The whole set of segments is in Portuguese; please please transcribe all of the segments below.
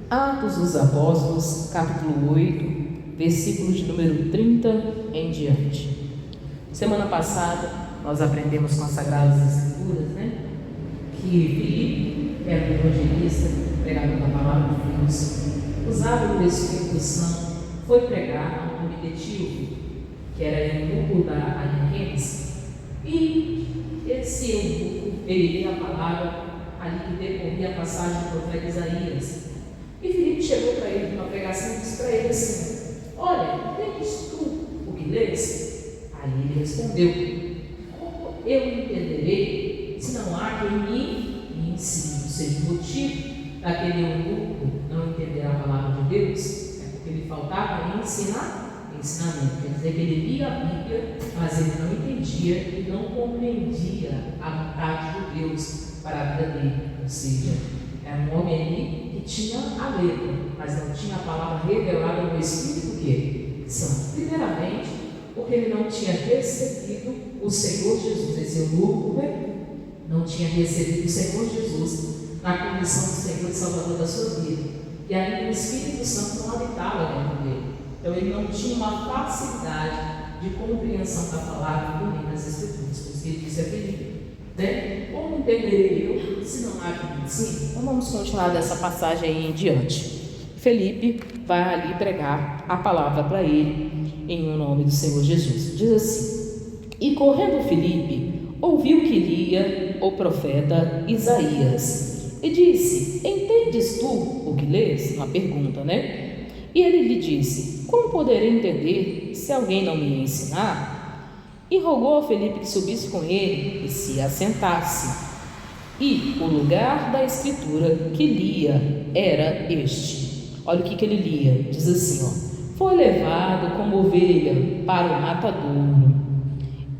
Atos dos Apóstolos, capítulo 8, versículo de número 30 em diante. Semana passada, nós aprendemos com as Sagradas Escrituras, que Filipe, que era um evangelista, pregador da palavra de Deus, usado pelo Espírito Santo, foi pregar a um homem etíope, que era eunuco da Aniquense, e esse eunuco veio a palavra ali que decorria a passagem do profeta Isaías. E Filipe chegou para ele numa pregação e disse para ele assim: olha, entendes tu o que lês? Aí ele respondeu: como eu entenderei se não há quem me ensine? Ou seja, o motivo daquele eunuco não entender a palavra de Deus é porque lhe faltava ensinamento. Quer dizer que ele lia a Bíblia, mas ele não entendia e não compreendia a vontade de Deus para a vida dele. Ou seja, era um homem ali que tinha a letra, mas não tinha a palavra revelada no Espírito Santo. Primeiramente, porque ele não tinha recebido o Senhor Jesus. Esse eunuco não tinha recebido o Senhor Jesus na condição do Senhor e Salvador da sua vida. E aí o Espírito Santo não habitava dentro dele. Então ele não tinha uma facilidade de compreensão da palavra do meio das Escrituras. Por isso que ele disse a Filipe: como entenderei eu se não há quem me ensine? Então vamos continuar dessa passagem aí em diante. Felipe vai ali pregar a palavra para ele em o nome do Senhor Jesus. Diz assim: e correndo Felipe, ouviu que lia o profeta Isaías e disse: entendes tu o que lês? Uma pergunta, E ele lhe disse: como poderei entender se alguém não me ensinar? E rogou a Felipe que subisse com ele e se assentasse. E o lugar da escritura que lia era este. Olha o que ele lia. Diz assim, foi levado como ovelha para o matadouro.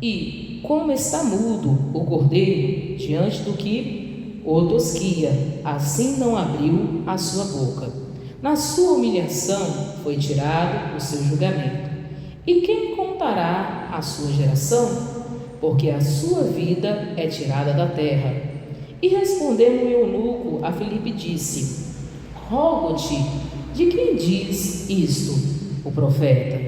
E como está mudo o cordeiro diante do que o tosquia, assim não abriu a sua boca. Na sua humilhação foi tirado o seu julgamento. E quem contará a sua geração? Porque a sua vida é tirada da terra. E respondendo o eunuco a Filipe disse: rogo-te, de quem diz isto o profeta?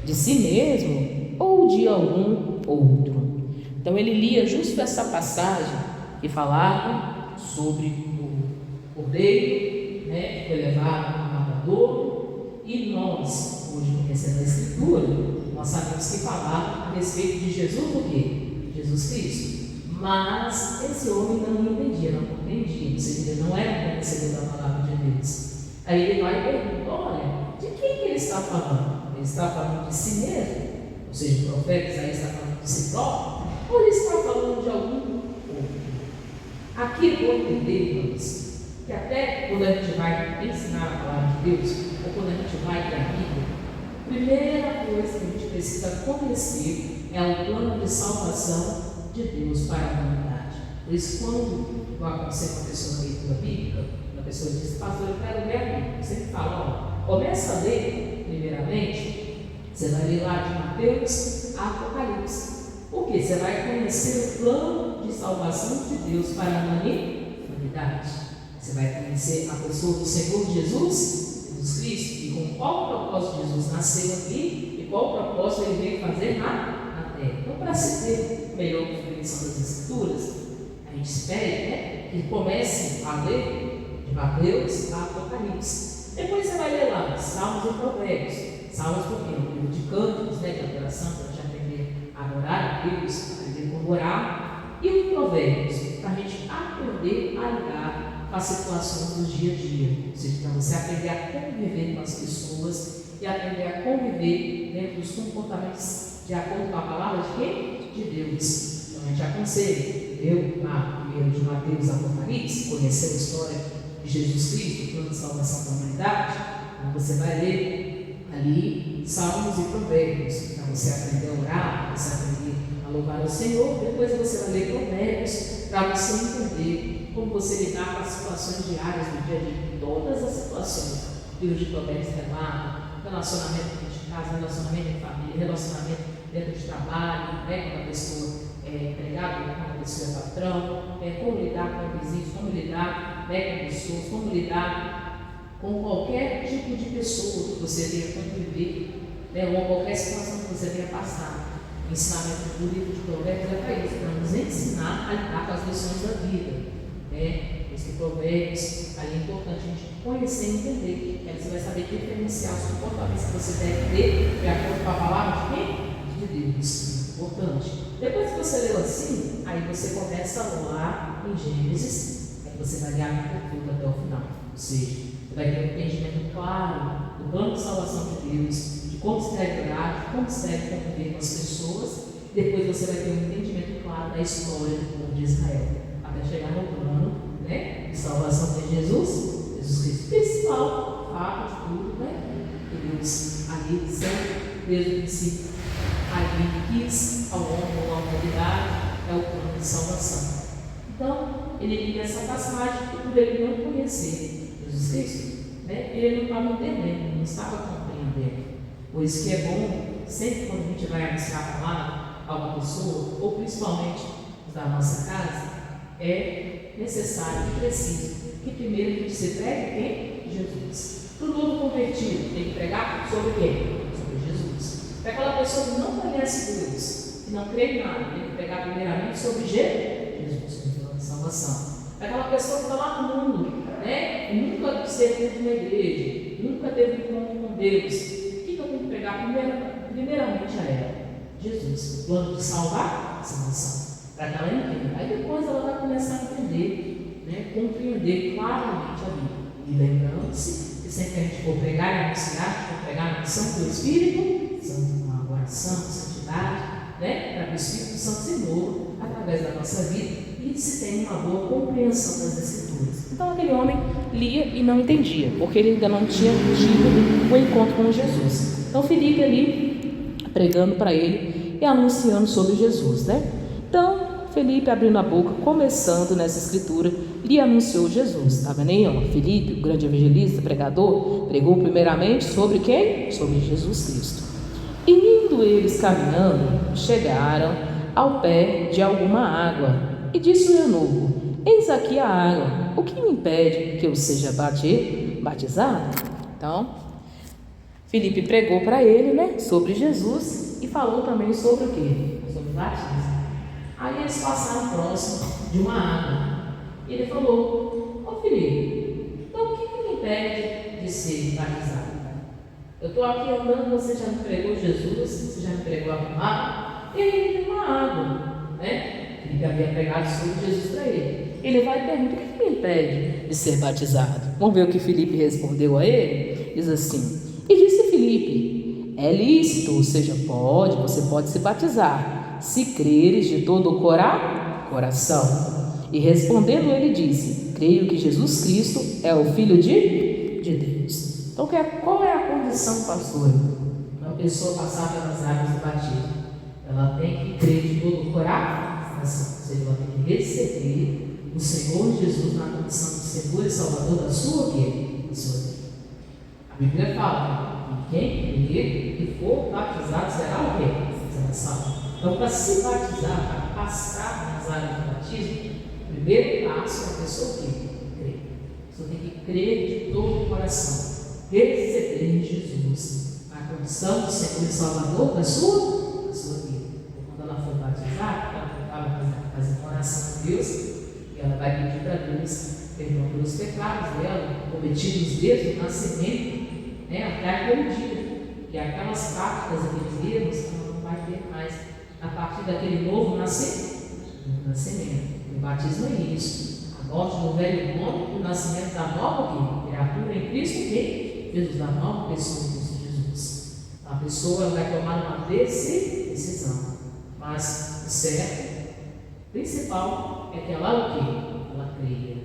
De si mesmo ou de algum outro? Então ele lia justo essa passagem que falava sobre o cordeiro, que foi levado ao matadouro, e nós, hoje conhecendo a Escritura, nós sabemos que falava a respeito de Jesus, o quê? Jesus Cristo. Mas esse homem não entendia, não compreendia, ou seja, ele não era conhecedor da palavra de Deus. Aí ele vai e pergunta: olha, de quem que ele está falando? Ele está falando de si mesmo? Ou seja, o profeta Isaías está falando de si próprio? Ou ele está falando de algum outro? Aqui eu vou entender, irmãos, que até quando a gente vai ensinar a palavra de Deus, ou quando a gente vai ler a Bíblia, a primeira coisa que a gente precisa conhecer é o plano de salvação de Deus para a humanidade. Por isso, quando eu aconselho uma pessoa na leitura bíblica, a pessoa diz: pastor, eu quero ler a Bíblia. Eu sempre falo: começa a ler, primeiramente, você vai ler lá de Mateus a Apocalipse. Por quê? Você vai conhecer o plano de salvação de Deus para a humanidade. Você vai conhecer a pessoa do Senhor Jesus Cristo, e com qual propósito Jesus nasceu aqui e qual propósito ele veio fazer na terra. Então, para se ter melhor compreensão das Escrituras, a gente espera que comece a ler de Mateus a Apocalipse. Depois você vai ler lá Salmos e Provérbios. Salmos porque é um livro de cânticos, de adoração, para a gente aprender a adorar a Deus, aprender como orar, e os Provérbios, para a gente aprender a lidar com as situações do dia a dia. Ou seja, para você aprender a conviver com as pessoas e aprender a conviver dentro dos comportamentos de acordo com a palavra de quem? De Deus. Então a gente aconselha, eu, lá, primeiro de Mateus a Apocalipse, conhecer a história de Jesus Cristo, o plano de salvação da humanidade. Então você vai ler ali Salmos e Provérbios, para você aprender a orar, para você aprender a louvar o Senhor. Depois você vai ler Provérbios, para você entender como você lidar com as situações diárias do dia a dia, todas as situações. O livro de Provérbios relata relacionamento dentro de casa, relacionamento em família, relacionamento dentro de trabalho, quando a pessoa é empregada, quando a pessoa é patrão, como lidar com vizinhos, como lidar com pessoas, como lidar com qualquer tipo de pessoa que você venha conviver, né, ou qualquer situação que você venha passar. O ensinamento do livro de Provérbios é para isso, para nos ensinar a lidar com as lições da vida. Né? Esse Provérbios, aí é importante a gente conhecer e entender, que aí você vai saber diferenciar os comportamentos que você deve ter de acordo com a palavra de quem? De Deus. Importante. Depois que você leu assim, aí você começa lá em Gênesis, aí você vai guiar tudo até o final. Ou seja, você vai ter um entendimento claro do plano de salvação de Deus, de como se deve orar, de como se deve conviver com as pessoas. Depois você vai ter um entendimento claro da história do povo de Israel, até chegar no plano, né, de salvação de Jesus Cristo. Principal fato de tudo, né? Que Deus ali sempre, desde o princípio, ali quis ao homem ou à humanidade, é o plano de salvação. Então, ele liga essa passagem que por ele não conhecer Jesus Cristo, né, ele não estava entendendo, não estava compreendendo. Por isso que é bom, sempre quando a gente vai anunciar a palavra a uma pessoa, ou principalmente da nossa casa, é necessário e preciso que primeiro a gente se pregue quem? Jesus. Para o novo convertido, tem que pregar sobre quem? Sobre Jesus. Para aquela pessoa que não conhece Deus, que não crê em nada, tem que pregar primeiramente sobre Jesus, sobre o plano de salvação. Para aquela pessoa que está lá no mundo, né, e nunca esteve dentro de uma igreja, nunca teve encontro com Deus, o que eu tenho que pregar primeiramente a ela? Jesus, o plano de salvar a salvação. Para que ela entenda. Aí depois ela vai começar a entender, né, compreender claramente a Bíblia. E lembrando-se que sempre que a gente for pregar e anunciar, for pregar na missão do Espírito, uma oração, santidade, né, para que o Espírito Santo se mova através da nossa vida e se tenha uma boa compreensão das Escrituras. Então aquele homem lia e não entendia, porque ele ainda não tinha tido o encontro com Jesus. Então Filipe ali pregando para ele e anunciando sobre Jesus, né? Então Felipe abrindo a boca, começando nessa escritura, lhe anunciou Jesus. Está vendo aí? Ó, Felipe, o grande evangelista, pregador, pregou primeiramente sobre quem? Sobre Jesus Cristo. E indo eles caminhando, chegaram ao pé de alguma água. E disse o eunuco: eis aqui a água, o que me impede que eu seja batizado? Então, Felipe pregou para ele, né, sobre Jesus e falou também sobre o quê? Sobre o batismo. Aí eles passaram próximo de uma água. E ele falou: ô Filipe, então o que me impede de ser batizado? Eu estou aqui andando, você já me pregou Jesus, você já me pregou a água, e aí ele tem uma água, né? Filipe havia pregado sobre Jesus para ele. Ele vai e pergunta: o que me impede de ser batizado? Vamos ver o que Filipe respondeu a ele? Diz assim: e disse Filipe: é lícito, ou seja, você pode se batizar, se creres de todo o coração. E respondendo ele disse: creio que Jesus Cristo é o Filho de Deus. Então qual é a condição, pastor? Uma pessoa passar pelas águas do batismo, ela tem que crer de todo o coração, ou seja, ela tem que receber o Senhor Jesus na condição de Senhor e Salvador da sua vida. A Bíblia fala que quem crer e for batizado será o quê? Será salvo. Então, para se batizar, para passar nas águas do batismo, o primeiro passo é a pessoa que crê. A pessoa tem que crer de todo o coração, receber em Jesus a condição de Senhor e Salvador da sua vida. E quando ela for batizar, ela vai fazer uma oração a Deus e ela vai pedir para Deus perdão pelos pecados dela, cometidos desde o nascimento, né, até aquele dia. E aquelas práticas, aqueles erros, ela não vai ter mais a partir daquele novo nascimento. O batismo é isso. A morte do velho homem, o nascimento da nova criatura em Cristo, que Jesus, da nova pessoa em Cristo Jesus. A pessoa vai tomar uma decisão. Mas o certo, principal, é que ela o quê? Ela creia.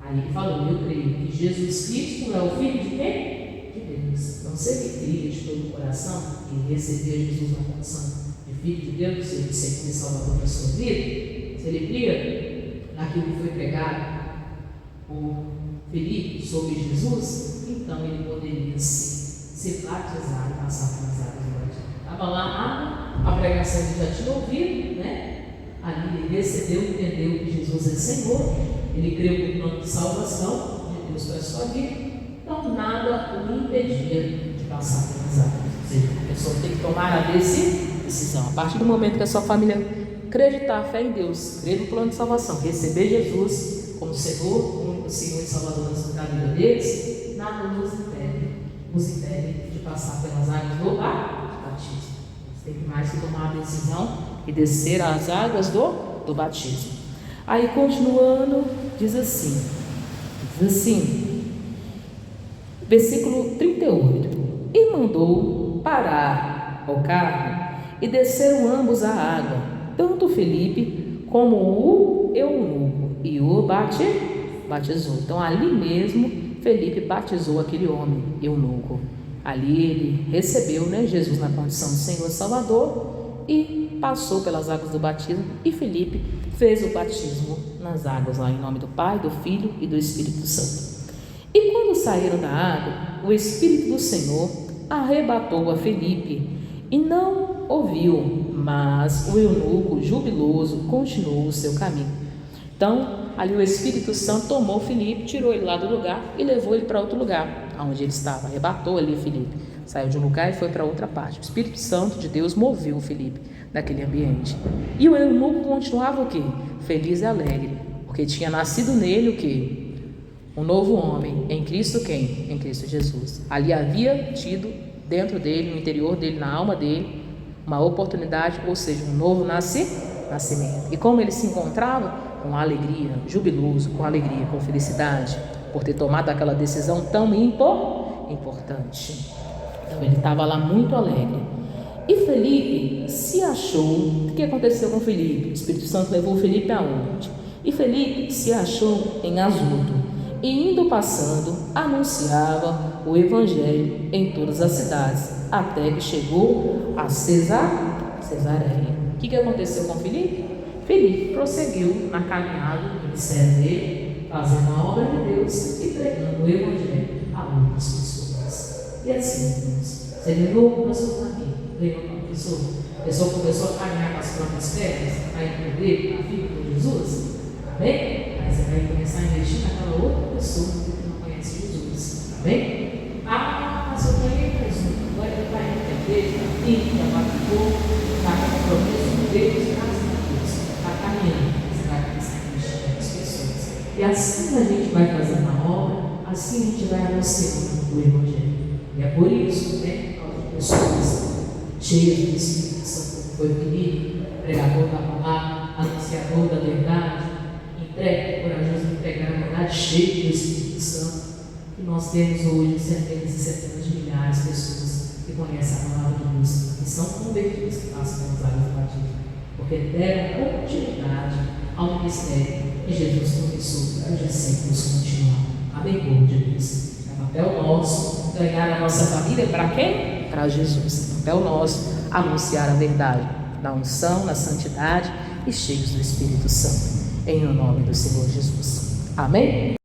Aí ele falou: eu creio que Jesus Cristo é o Filho de quem? De Deus. Então, se ele cria de todo o coração e receber Jesus na condição de Filho de Deus, de Senhor e Salvador da sua vida, se ele cria naquilo que foi pregado por Filipe sobre Jesus, então ele poderia se batizar e passar pelas águas do batismo. Estava lá a pregação ele já tinha ouvido, né? Ali ele recebeu, entendeu que Jesus é Senhor, ele creu no plano de salvação de Deus para a sua vida. então nada o impedia de passar pelas águas. Ou seja, a pessoa tem que tomar a decisão. A partir do momento que a sua família acreditar, fé em Deus, crer no plano de salvação, receber Jesus como Senhor, único Senhor e Salvador da vida deles, nada nos impede de passar pelas águas do batismo. Você tem que mais que tomar a decisão e descer as águas do batismo. Aí continuando, diz assim, versículo 38, e mandou parar o carro, e desceram ambos a água, tanto Felipe como o eunuco, e o batizou. Então ali mesmo Felipe batizou aquele homem eunuco. Ali ele recebeu, Jesus na condição de Senhor e Salvador, e passou pelas águas do batismo, e Felipe fez o batismo nas águas, lá em nome do Pai, do Filho e do Espírito Santo. E quando saíram da água, o Espírito do Senhor arrebatou a Felipe, e não ouviu, mas o eunuco jubiloso continuou o seu caminho. Então, ali o Espírito Santo tomou Felipe, tirou ele lá do lugar e levou ele para outro lugar, onde ele estava. Arrebatou ali Felipe, saiu de um lugar e foi para outra parte. O Espírito Santo de Deus moveu o Felipe naquele ambiente. E o eunuco continuava o quê? Feliz e alegre, porque tinha nascido nele o quê? Um novo homem, em Cristo quem? Em Cristo Jesus. Ali havia tido dentro dele, no interior dele, na alma dele, uma oportunidade, ou seja, um novo nascimento. E como ele se encontrava? Com alegria, jubiloso, com alegria, com felicidade, por ter tomado aquela decisão tão importante. Então ele estava lá muito alegre. E Felipe se achou. O que aconteceu com Felipe? O Espírito Santo levou Felipe aonde? E Felipe se achou em Azoto, e indo passando, anunciava o evangelho em todas as cidades, até que chegou a Cesareia. O que aconteceu com Felipe? Felipe prosseguiu na caminhada do ministério dele, fazendo a obra de Deus e pregando o evangelho a muitas pessoas. E assim, irmãos, você lembrou na sua família, lembra uma pessoa? A pessoa começou a caminhar com as próprias pernas, a entender a vida de Jesus. Amém? Aí você vai começar a investir naquela outra pessoa que não conhece Jesus. Amém? Mas eu conheço Jesus. Agora ele está indo para a igreja, está aqui, já bateu, está com compromisso com Deus, graças a Deus. Está caminhando. Você vai começar a investir nas pessoas. E assim a gente vai fazendo a obra, assim a gente vai anunciando o Evangelho. E é por isso, né, as pessoas cheias do Espírito Santo, foi Felipe, pregador da palavra, anunciador da verdade, entregue, corajoso em pregar a verdade, cheio do Espírito Santo, que nós temos hoje centenas e centenas de milhares de pessoas que conhecem a palavra de Deus, que são convertidos, que passam pelas águas do batismo, porque deram continuidade ao ministério que Jesus começou e os discípulos continuam. Amém, povo de Deus. É papel nosso ganhar a nossa família para quem? Para Jesus. É papel nosso anunciar a verdade, na unção, na santidade e cheios do Espírito Santo. Em nome do Senhor Jesus. Amém?